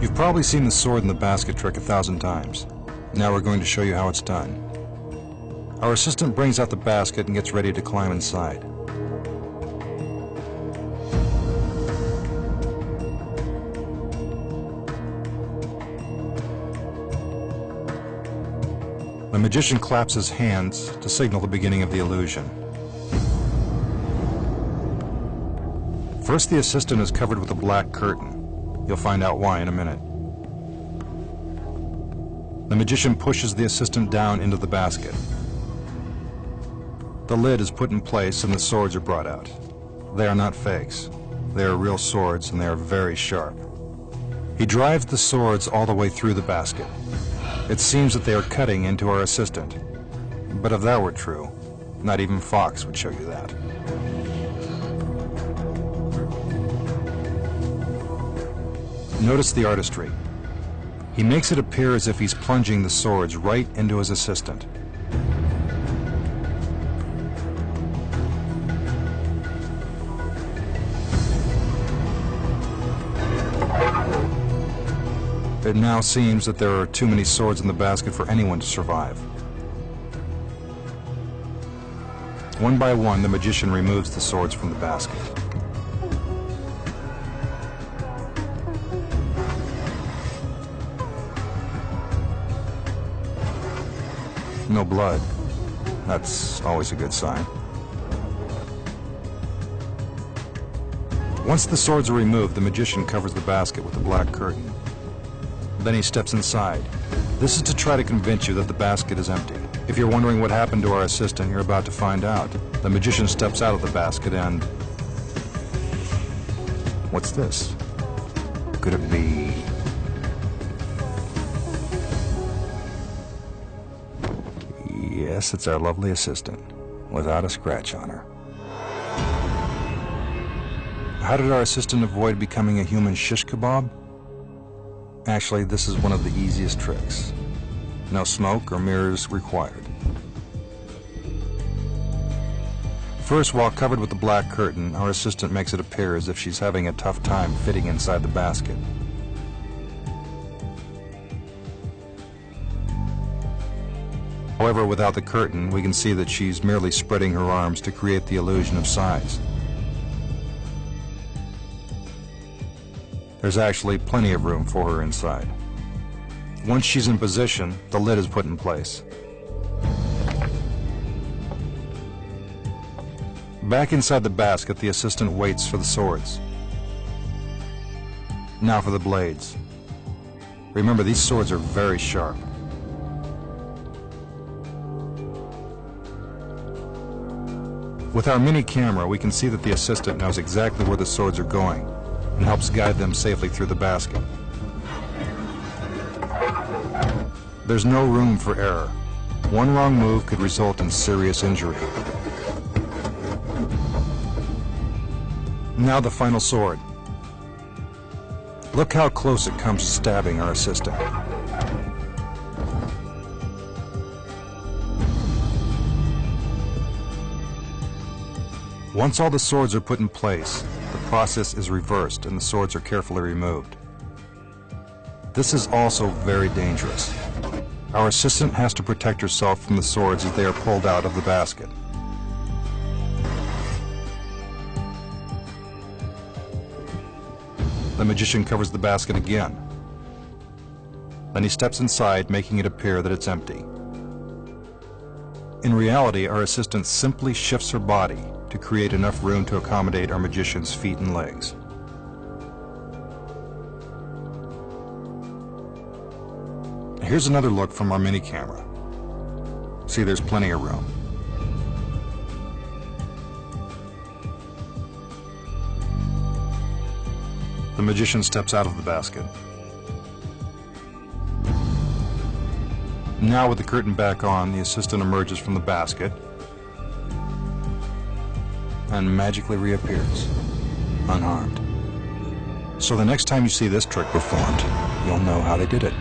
You've probably seen the sword in the basket trick 1,000 times. Now we're going to show you how it's done. Our assistant brings out the basket and gets ready to climb inside. The magician claps his hands to signal the beginning of the illusion. First, the assistant is covered with a black curtain. You'll find out why in a minute. The magician pushes the assistant down into the basket. The lid is put in place and the swords are brought out. They are not fakes. They are real swords and they are very sharp. He drives the swords all the way through the basket. It seems that they are cutting into our assistant. But if that were true, not even Fox would show you that. Notice the artistry. He makes it appear as if he's plunging the swords right into his assistant. It now seems that there are too many swords in the basket for anyone to survive. One by one, the magician removes the swords from the basket. No blood. That's always a good sign. Once the swords are removed, the magician covers the basket with a black curtain. Then he steps inside. This is to try to convince you that the basket is empty. If you're wondering what happened to our assistant, you're about to find out. The magician steps out of the basket and... what's this? Could it be... Yes, it's our lovely assistant, without a scratch on her. How did our assistant avoid becoming a human shish kebab? Actually, this is one of the easiest tricks. No smoke or mirrors required. First, while covered with the black curtain, our assistant makes it appear as if she's having a tough time fitting inside the basket. However, without the curtain, we can see that she's merely spreading her arms to create the illusion of size. There's actually plenty of room for her inside. Once she's in position, the lid is put in place. Back inside the basket, the assistant waits for the swords. Now for the blades. Remember, these swords are very sharp. With our mini camera, we can see that the assistant knows exactly where the swords are going and helps guide them safely through the basket. There's no room for error. One wrong move could result in serious injury. Now the final sword. Look how close it comes to stabbing our assistant. Once all the swords are put in place, the process is reversed and the swords are carefully removed. This is also very dangerous. Our assistant has to protect herself from the swords as they are pulled out of the basket. The magician covers the basket again. Then he steps inside, making it appear that it's empty. In reality, our assistant simply shifts her body to create enough room to accommodate our magician's feet and legs. Here's another look from our mini camera. See, there's plenty of room. The magician steps out of the basket. Now, with the curtain back on, the assistant emerges from the basket and magically reappears, unharmed. So the next time you see this trick performed, you'll know how they did it.